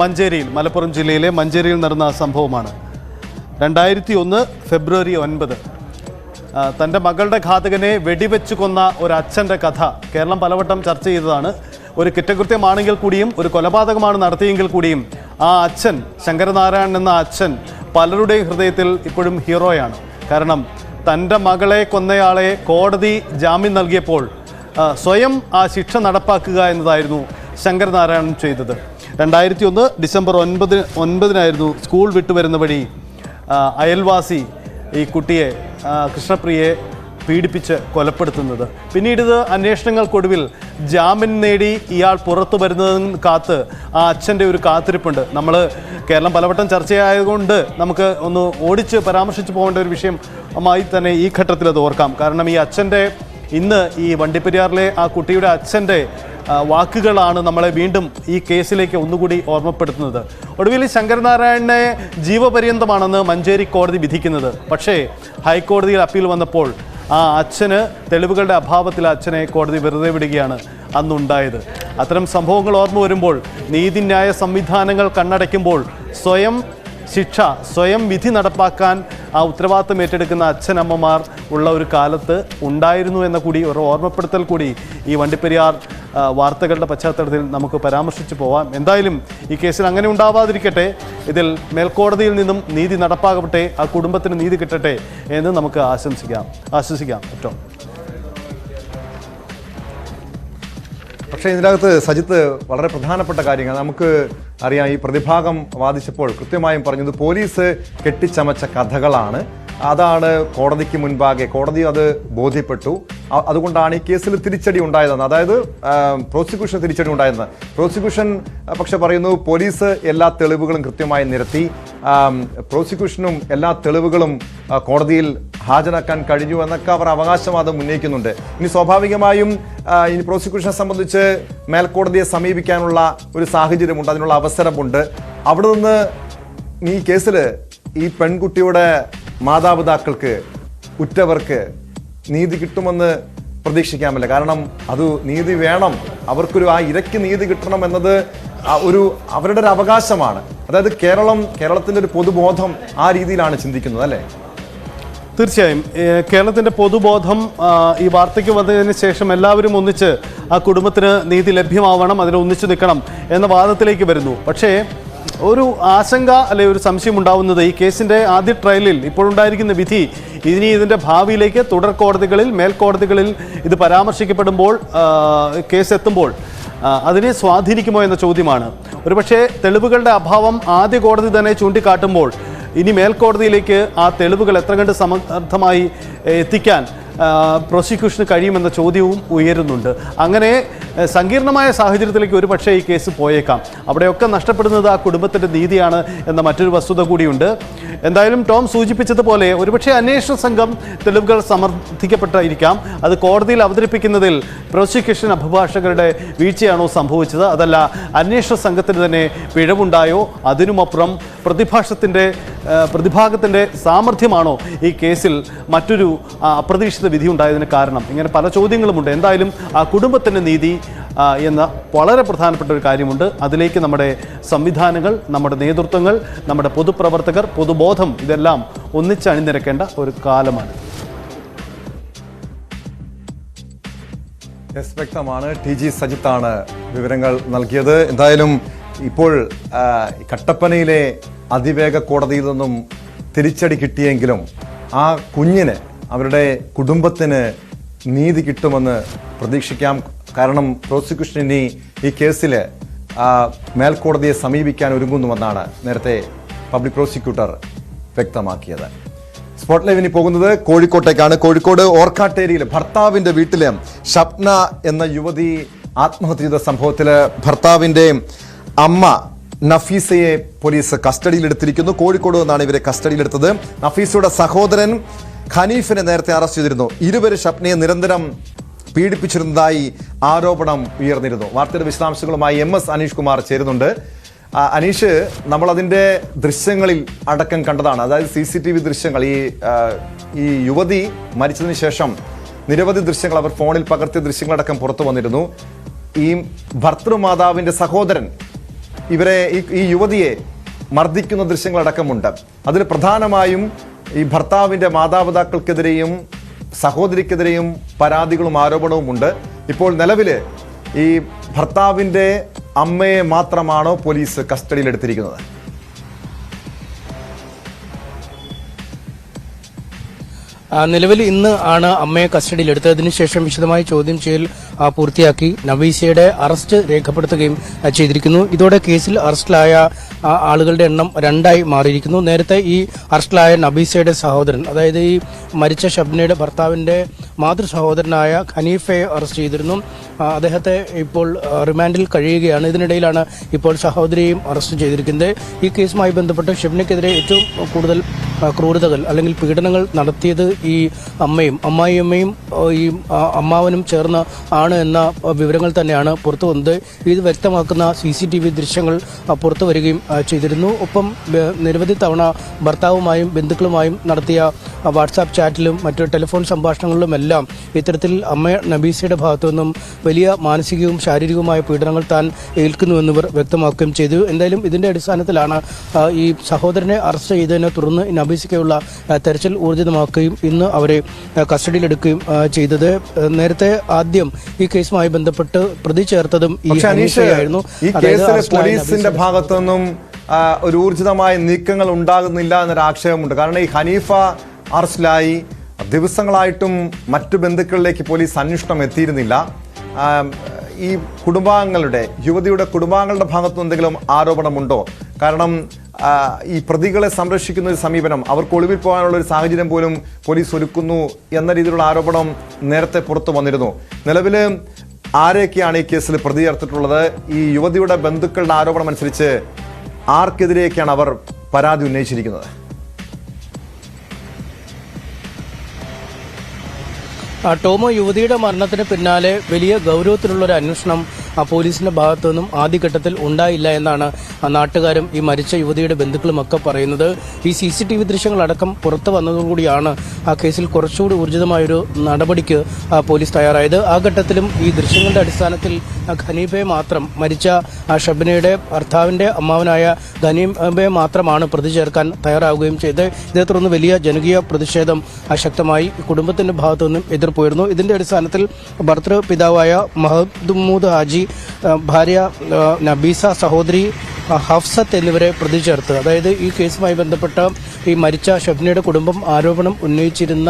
മഞ്ചേരിയിൽ, മലപ്പുറം ജില്ലയിലെ മഞ്ചേരിയിൽ നടന്ന സംഭവമാണ്. 2001 ഫെബ്രുവരി 9 തൻ്റെ മകളുടെ ഘാതകനെ വെടിവെച്ച് കൊന്ന ഒരു അച്ഛൻ്റെ കഥ കേരളം പലവട്ടം ചർച്ച ചെയ്തതാണ്. ഒരു കുറ്റകൃത്യമാണെങ്കിൽ കൂടിയും, ഒരു കൊലപാതകമാണ് നടത്തിയെങ്കിൽ കൂടിയും ആ അച്ഛൻ, ശങ്കരനാരായണൻ എന്ന അച്ഛൻ, പലരുടെയും ഹൃദയത്തിൽ ഇപ്പോഴും ഹീറോയാണ്. കാരണം തൻ്റെ മകളെ കൊന്നയാളെ കോടതി ജാമ്യം നൽകിയപ്പോൾ സ്വയം ആ ശിക്ഷ നടപ്പാക്കുക എന്നതായിരുന്നു ശങ്കരനാരായണൻ ചെയ്തത്. 2001 ഡിസംബർ 9 സ്കൂൾ വിട്ടുവരുന്ന വഴി അയൽവാസി ഈ കുട്ടിയെ, കൃഷ്ണപ്രിയയെ പീഡിപ്പിച്ച് കൊലപ്പെടുത്തുന്നത്. പിന്നീട് ഇത് അന്വേഷണങ്ങൾക്കൊടുവിൽ ജാമ്യം നേടി ഇയാൾ പുറത്തു വരുന്നതിന് കാത്ത് ആ അച്ഛൻ്റെ ഒരു കാത്തിരിപ്പുണ്ട്. നമ്മൾ കേരളം പലവട്ടം ചർച്ചയായതുകൊണ്ട് നമുക്ക് ഒന്ന് ഓടിച്ച് പരാമർശിച്ച് പോകേണ്ട ഒരു വിഷയമായി തന്നെ ഈ ഘട്ടത്തിൽ അത് ഓർക്കാം. കാരണം ഈ അച്ഛൻ്റെ, ഇന്ന് ഈ വണ്ടിപ്പെരിയാറിലെ ആ കുട്ടിയുടെ അച്ഛൻ്റെ വാക്കുകളാണ് നമ്മളെ വീണ്ടും ഈ കേസിലേക്ക് ഒന്നുകൂടി ഓർമ്മപ്പെടുത്തുന്നത്. ഒടുവിൽ ശങ്കരനാരായണനെ ജീവപര്യന്തമാണെന്ന് മഞ്ചേരി കോടതി വിധിക്കുന്നത്. പക്ഷേ ഹൈക്കോടതിയിൽ അപ്പീൽ വന്നപ്പോൾ ആ അച്ഛന് തെളിവുകളുടെ അഭാവത്തിൽ അച്ഛനെ കോടതി വെറുതെ വിടുകയാണ് അന്നുണ്ടായത്. അത്തരം സംഭവങ്ങൾ ഓർമ്മ വരുമ്പോൾ, നീതിന്യായ സംവിധാനങ്ങൾ കണ്ണടയ്ക്കുമ്പോൾ സ്വയം ശിക്ഷ, സ്വയം വിധി നടപ്പാക്കാൻ ആ ഉത്തരവാദിത്തം ഏറ്റെടുക്കുന്ന അച്ഛനമ്മമാർ ഉള്ള ഒരു കാലത്ത് ഉണ്ടായിരുന്നു എന്ന കൂടി ഒരു ഓർമ്മപ്പെടുത്തൽ കൂടി ഈ വണ്ടിപ്പെരിയാർ വാർത്തകളുടെ പശ്ചാത്തലത്തിൽ നമുക്ക് പരാമർശിച്ചു പോവാം. എന്തായാലും ഈ കേസിൽ അങ്ങനെ ഉണ്ടാവാതിരിക്കട്ടെ, ഇതിൽ മേൽക്കോടതിയിൽ നിന്നും നീതി നടപ്പാകട്ടെ, ആ കുടുംബത്തിന് നീതി കിട്ടട്ടെ എന്ന് നമുക്ക് ആശ്വസിക്കാം. ഏറ്റവും പക്ഷേ ഇതിനകത്ത് സജിത്ത് വളരെ പ്രധാനപ്പെട്ട കാര്യങ്ങൾ നമുക്ക് അറിയാം. ഈ പ്രതിഭാഗം വാദിച്ചപ്പോൾ കൃത്യമായും പറഞ്ഞത് പോലീസ് കെട്ടിച്ചമച്ച കഥകളാണ്. അതാണ് കോടതിക്ക് മുൻപാകെ, കോടതി അത് ബോധ്യപ്പെട്ടു. അതുകൊണ്ടാണ് ഈ കേസിൽ തിരിച്ചടി ഉണ്ടായതെന്ന്, അതായത് പ്രോസിക്യൂഷൻ തിരിച്ചടി ഉണ്ടായതെന്ന്. പ്രോസിക്യൂഷൻ പക്ഷെ പറയുന്നു പോലീസ് എല്ലാ തെളിവുകളും കൃത്യമായി നിരത്തി, പ്രോസിക്യൂഷനും എല്ലാ തെളിവുകളും കോടതിയിൽ ഹാജരാക്കാൻ കഴിഞ്ഞു എന്നൊക്കെ അവർ അവകാശവാദം ഉന്നയിക്കുന്നുണ്ട്. ഇനി സ്വാഭാവികമായും ഇനി പ്രോസിക്യൂഷനെ സംബന്ധിച്ച് മേൽക്കോടതിയെ സമീപിക്കാനുള്ള ഒരു സാഹചര്യമുണ്ട്, അതിനുള്ള അവസരമുണ്ട്. അവിടെ നിന്ന് ഈ കേസിൽ ഈ പെൺകുട്ടിയുടെ മാതാപിതാക്കൾക്ക്, ഉറ്റവർക്ക് നീതി കിട്ടുമെന്ന് പ്രതീക്ഷിക്കാമല്ല. കാരണം അത് നീതി വേണം, അവർക്കൊരു ആ ഇരയ്ക്ക് നീതി കിട്ടണം എന്നത് അവരുടെ ഒരു അവകാശമാണ്. അതായത് കേരളത്തിൻ്റെ ഒരു പൊതുബോധം ആ രീതിയിലാണ് ചിന്തിക്കുന്നത്, അല്ലേ? തീർച്ചയായും കേരളത്തിൻ്റെ പൊതുബോധം ഈ വാർത്തയ്ക്ക് വന്നതിന് ശേഷം എല്ലാവരും ഒന്നിച്ച് ആ കുടുംബത്തിന് നീതി ലഭ്യമാവണം, അതിൽ ഒന്നിച്ചു നിൽക്കണം എന്ന വാദത്തിലേക്ക് വരുന്നു. പക്ഷേ ഒരു ആശങ്ക അല്ലെ ഒരു സംശയം ഉണ്ടാവുന്നത് ഈ കേസിൻ്റെ ആദ്യ ട്രയലിൽ ഇപ്പോഴുണ്ടായിരിക്കുന്ന വിധി ഇനി ഇതിൻ്റെ ഭാവിയിലേക്ക് തുടർ കോടതികളിൽ, മേൽക്കോടതികളിൽ ഇത് പരാമർശിക്കപ്പെടുമ്പോൾ, കേസ് എത്തുമ്പോൾ അതിനെ സ്വാധീനിക്കുമോ എന്ന ചോദ്യമാണ്. ഒരുപക്ഷെ തെളിവുകളുടെ അഭാവം ആദ്യ കോടതി തന്നെ ചൂണ്ടിക്കാട്ടുമ്പോൾ ഇനി മേൽക്കോടതിയിലേക്ക് ആ തെളിവുകൾ എത്ര കണ്ട് സമർത്ഥമായി എത്തിക്കാൻ പ്രോസിക്യൂഷന് കഴിയുമെന്ന ചോദ്യവും ഉയരുന്നുണ്ട്. അങ്ങനെ സങ്കീർണമായ സാഹചര്യത്തിലേക്ക് ഒരു പക്ഷേ ഈ കേസ് പോയേക്കാം. അവിടെയൊക്കെ നഷ്ടപ്പെടുന്നത് ആ കുടുംബത്തിൻ്റെ നീതിയാണ് എന്ന മറ്റൊരു വസ്തുത കൂടിയുണ്ട്. എന്തായാലും ടോം സൂചിപ്പിച്ചതുപോലെ ഒരുപക്ഷെ അന്വേഷണ സംഘം തെളിവുകൾ സമർത്ഥിക്കപ്പെട്ടിരിക്കാം. അത് കോടതിയിൽ അവതരിപ്പിക്കുന്നതിൽ പ്രോസിക്യൂഷൻ അഭിഭാഷകരുടെ വീഴ്ചയാണോ സംഭവിച്ചത്, അതല്ല അന്വേഷണ സംഘത്തിന് തന്നെ പിഴവുണ്ടായോ, അതിനുമപ്പുറം പ്രതിഭാഗത്തിൻ്റെ സാമർഥ്യമാണോ ഈ കേസിൽ മറ്റൊരു അപ്രതീക്ഷിത വിധി ഉണ്ടായതിന് കാരണം? ഇങ്ങനെ പല ചോദ്യങ്ങളുമുണ്ട്. എന്തായാലും ആ കുടുംബത്തിൻ്റെ നീതി എന്ന വളരെ പ്രധാനപ്പെട്ട ഒരു കാര്യമുണ്ട്. അതിലേക്ക് നമ്മുടെ സംവിധാനങ്ങൾ, നമ്മുടെ നേതൃത്വങ്ങൾ, നമ്മുടെ പൊതുപ്രവർത്തകർ, പൊതുബോധം ഇതെല്ലാം ഒന്നിച്ചണിനിരക്കേണ്ട ഒരു കാലമാണ്. വ്യക്തമാണ്. TG സജിത്താണ് വിവരങ്ങൾ നൽകിയത്. എന്തായാലും ഇപ്പോൾ കട്ടപ്പനയിലെ അതിവേഗ കോടതിയിൽ നിന്നും തിരിച്ചടി കിട്ടിയെങ്കിലും ആ കുഞ്ഞിന്, അവരുടെ കുടുംബത്തിന് നീതി കിട്ടുമെന്ന് പ്രതീക്ഷിക്കാം. കാരണം പ്രോസിക്യൂഷൻ ഇനി ഈ കേസിൽ മേൽക്കോടതിയെ സമീപിക്കാൻ ഒരുങ്ങുന്നുവെന്നാണ് നേരത്തെ പബ്ലിക് പ്രോസിക്യൂട്ടർ വ്യക്തമാക്കിയത്. സ്പോട്ട് ലൈവിന് പോകുന്നത് കോഴിക്കോട്ടേക്കാണ്. കോഴിക്കോട് ഓർക്കാട്ടേരിയിൽ ഭർത്താവിൻ്റെ വീട്ടിൽ ഷപ്ന എന്ന യുവതി ആത്മഹത്യ ചെയ്ത സംഭവത്തിൽ ഭർത്താവിൻ്റെ അമ്മ നഫീസയെ പോലീസ് കസ്റ്റഡിയിലെടുത്തിരിക്കുന്നു. കോഴിക്കോട് നിന്നാണ് ഇവരെ കസ്റ്റഡിയിലെടുത്തത്. നഫീസയുടെ സഹോദരൻ ഖനീഫിനെ നേരത്തെ അറസ്റ്റ് ചെയ്തിരുന്നു. ഇരുവരും ഷപ്നയെ നിരന്തരം പീഡിപ്പിച്ചിരുന്നതായി ആരോപണം ഉയർന്നിരുന്നു. വാർത്തയുടെ വിശദാംശങ്ങളുമായി MS അനീഷ് കുമാർ ചേരുന്നുണ്ട്. അനീഷ്, നമ്മളതിൻ്റെ ദൃശ്യങ്ങളിൽ അടക്കം കണ്ടതാണ്, അതായത് CCTV ദൃശ്യങ്ങൾ. ഈ യുവതി മരിച്ചതിന് ശേഷം നിരവധി ദൃശ്യങ്ങൾ അവർ ഫോണിൽ പകർത്തിയ ദൃശ്യങ്ങളടക്കം പുറത്തു വന്നിരുന്നു. ഈ ഭർത്തൃമാതാവിൻ്റെ സഹോദരൻ ഈ യുവതിയെ മർദ്ദിക്കുന്ന ദൃശ്യങ്ങളടക്കമുണ്ട്. അതിൽ പ്രധാനമായും ഈ ഭർത്താവിൻ്റെ മാതാപിതാക്കൾക്കെതിരെയും സഹോദരിക്കെതിരെയും പരാതികളും ആരോപണവുമുണ്ട്. ഇപ്പോൾ നിലവിൽ ഈ ഭർത്താവിൻ്റെ അമ്മയെ മാത്രമാണോ പോലീസ് കസ്റ്റഡിയിലെടുത്തിരിക്കുന്നത്? നിലവിൽ ഇന്ന് ആണ് അമ്മയെ കസ്റ്റഡിയിലെടുത്തതിനു ശേഷം വിശദമായി ചോദ്യം ചെയ്യൽ പൂർത്തിയാക്കി നബീസയുടെ അറസ്റ്റ് രേഖപ്പെടുത്തുകയും ചെയ്തിരിക്കുന്നു. ഇതോടെ കേസിൽ അറസ്റ്റിലായ ആളുകളുടെ എണ്ണം 2ആയി മാറിയിരിക്കുന്നു. നേരത്തെ ഈ അറസ്റ്റിലായ നബീസയുടെ സഹോദരൻ, അതായത് ഈ മരിച്ച ഷബ്നയുടെ ഭർത്താവിന്റെ മാതൃ സഹോദരനായ ഖനീഫയെ അറസ്റ്റ് ചെയ്തിരുന്നു. അദ്ദേഹത്തെ ഇപ്പോൾ റിമാൻഡിൽ കഴിയുകയാണ്. ഇതിനിടയിലാണ് ഇപ്പോൾ സഹോദരിയെയും അറസ്റ്റ് ചെയ്തിരിക്കുന്നത്. ഈ കേസുമായി ബന്ധപ്പെട്ട് ഷബ്നയ്ക്കെതിരെ ഏറ്റവും കൂടുതൽ ക്രൂരതകൾ അല്ലെങ്കിൽ പീഡനങ്ങൾ നടത്തിയത് ഈ അമ്മായിയമ്മയും ഈ അമ്മാവനും ചേർന്ന് ആണ് എന്ന വിവരങ്ങൾ തന്നെയാണ് പുറത്തു വന്നത്. ഇത് വ്യക്തമാക്കുന്ന CCTV ദൃശ്യങ്ങൾ പുറത്തു വരികയും ചെയ്തിരുന്നു. ഒപ്പം നിരവധി തവണ ഭർത്താവുമായും ബന്ധുക്കളുമായും നടത്തിയ വാട്സാപ്പ് ചാറ്റിലും മറ്റു ടെലിഫോൺ സംഭാഷണങ്ങളിലുമെല്ലാം ഇത്തരത്തിൽ അമ്മ നബീസയുടെ ഭാഗത്തു നിന്നും വലിയ മാനസികവും ശാരീരികവുമായ പീഡനങ്ങൾ താൻ ഏൽക്കുന്നുവെന്നിവർ വ്യക്തമാക്കുകയും ചെയ്തു. എന്തായാലും ഇതിന്റെ അടിസ്ഥാനത്തിലാണ് ഈ സഹോദരനെ അറസ്റ്റ് ചെയ്തതിനെ തുടർന്ന് നബീസയ്ക്കുള്ള തെരച്ചിൽ ഊർജിതമാക്കുകയും ഇന്ന് അവരെ കസ്റ്റഡിയിലെടുക്കുകയും ചെയ്തത്. നേരത്തെ ആദ്യം ഈ കേസുമായി ബന്ധപ്പെട്ട് പ്രതി ചേർത്തതും ഈ ഹനീഫയായിരുന്നു. ഈ കേസിൽ പോലീസിന്റെ ഭാഗത്തു നിന്നും ഒരു ഊർജിതമായ നീക്കങ്ങൾ ഉണ്ടാകുന്നില്ല എന്നൊരു ആക്ഷേപമുണ്ട്. കാരണം ഈ ഹനീഫ അറസ്റ്റിലായി ദിവസങ്ങളായിട്ടും മറ്റു ബന്ധുക്കളിലേക്ക് പോലീസ് അന്വേഷണം എത്തിയിരുന്നില്ല. ഈ യുവതിയുടെ കുടുംബാംഗങ്ങളുടെ ഭാഗത്തു എന്തെങ്കിലും ആരോപണമുണ്ടോ? കാരണം ഈ പ്രതികളെ സംരക്ഷിക്കുന്ന ഒരു സമീപനം, അവർക്ക് ഒളിവിൽ പോകാനുള്ള ഒരു സാഹചര്യം പോലും പോലീസ് ഒരുക്കുന്നു എന്ന രീതിയിലുള്ള ആരോപണം നേരത്തെ പുറത്തു വന്നിരുന്നു. നിലവിൽ ആരെയൊക്കെയാണ് ഈ കേസിൽ പ്രതി ചേർത്തിട്ടുള്ളത്? ഈ യുവതിയുടെ ബന്ധുക്കളുടെ ആരോപണം അനുസരിച്ച് ആർക്കെതിരെയൊക്കെയാണ് അവർ പരാതി ഉന്നയിച്ചിരിക്കുന്നത്? ടോമോ, യുവതിയുടെ മരണത്തിന് പിന്നാലെ വലിയ ഗൗരവത്തിലുള്ളൊരു അന്വേഷണം പോലീസിന്റെ ഭാഗത്തു നിന്നും ആദ്യഘട്ടത്തിൽ ഉണ്ടായില്ല എന്നാണ് നാട്ടുകാരും ഈ മരിച്ച യുവതിയുടെ ബന്ധുക്കളുമൊക്കെ പറയുന്നത്. ഈ CCTV ദൃശ്യങ്ങളടക്കം പുറത്തു വന്നതോടുകൂടിയാണ് ആ കേസിൽ കുറച്ചുകൂടി ഊർജിതമായൊരു നടപടിക്ക് പോലീസ് തയ്യാറായത്. ആ ഘട്ടത്തിലും ഈ ദൃശ്യങ്ങളുടെ അടിസ്ഥാനത്തിൽ ഖനീഫയെ മാത്രം, മരിച്ച ഷബ്നയുടെ ഭർത്താവിന്റെ അമ്മാവനായ ഖനീഫയെ മാത്രമാണ് പ്രതി ചേർക്കാൻ തയ്യാറാവുകയും ചെയ്തത്. ഇതേ തുടർന്ന് വലിയ ജനകീയ പ്രതിഷേധം ശക്തമായി കുടുംബത്തിന്റെ ഭാഗത്തു നിന്നും എതിർപ്പുയർന്നു. ഇതിന്റെ അടിസ്ഥാനത്തിൽ ഭർതൃപിതാവായ മഹദൂദ് ഹാജി, ഭാര്യ നബീസ, സഹോദരി ഹഫ്സത്ത് എന്നിവരെ പ്രതി ചേർത്ത്, അതായത് ഈ കേസുമായി ബന്ധപ്പെട്ട ഈ മരിച്ച ഷബ്നയുടെ കുടുംബം ആരോപണം ഉന്നയിച്ചിരുന്ന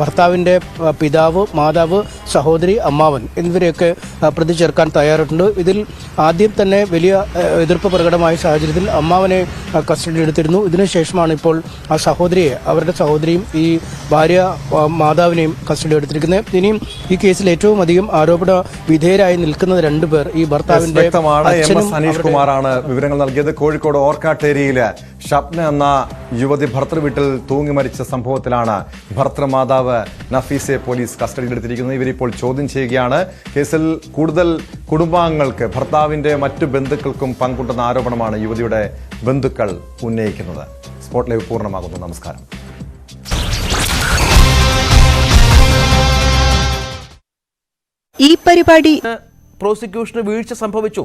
ഭർത്താവിന്റെ പിതാവ്, മാതാവ്, സഹോദരി, അമ്മാവൻ എന്നിവരെയൊക്കെ പ്രതി ചേർക്കാൻ തയ്യാറായിട്ടുണ്ട്. ഇതിൽ ആദ്യം തന്നെ വലിയ എതിർപ്പ് പ്രകടമായ സാഹചര്യത്തിൽ അമ്മാവനെ കസ്റ്റഡി എടുത്തിരുന്നു. ഇതിനുശേഷമാണ് ഇപ്പോൾ ആ അവരുടെ സഹോദരിയും ഈ ഭാര്യ മാതാവിനെയും കസ്റ്റഡി എടുത്തിരിക്കുന്നത്. ഇനിയും ഈ കേസിൽ ഏറ്റവും അധികം ആരോപണ വിധേയരായി നിൽക്കുന്നത് 2 പേർ, ഈ ഭർത്താവിന്റെ അച്ഛനും അനീഷ് കുമാറാണ് വിവരങ്ങൾ നൽകിയത്. കോഴിക്കോട് ഓർക്കാട്ടേരിയില് ഷബ്ന എന്ന യുവതി ഭർത്തൃവീട്ടിൽ തൂങ്ങി മരിച്ച സംഭവത്തിലാണ് ഭർത്തൃമാതാവ് നഫീസയെ പോലീസ് കസ്റ്റഡിയിലെടുത്തിരിക്കുന്നത്. ഇവരിപ്പോൾ ചോദ്യം ചെയ്യുകയാണ്. കേസിൽ കൂടുതൽ കുടുംബാംഗങ്ങൾക്ക്, ഭർത്താവിന്റെ മറ്റു ബന്ധുക്കൾക്കും പങ്കുണ്ടെന്ന ആരോപണമാണ് യുവതിയുടെ ബന്ധുക്കൾ ഉന്നയിക്കുന്നത്. സ്പോട്ട് ലൈവ് പൂർണ്ണമാകുന്നു. നമസ്കാരം. ഈ പരിപാടി പ്രോസിക്യൂഷന് വീഴ്ച സംഭവിച്ചു.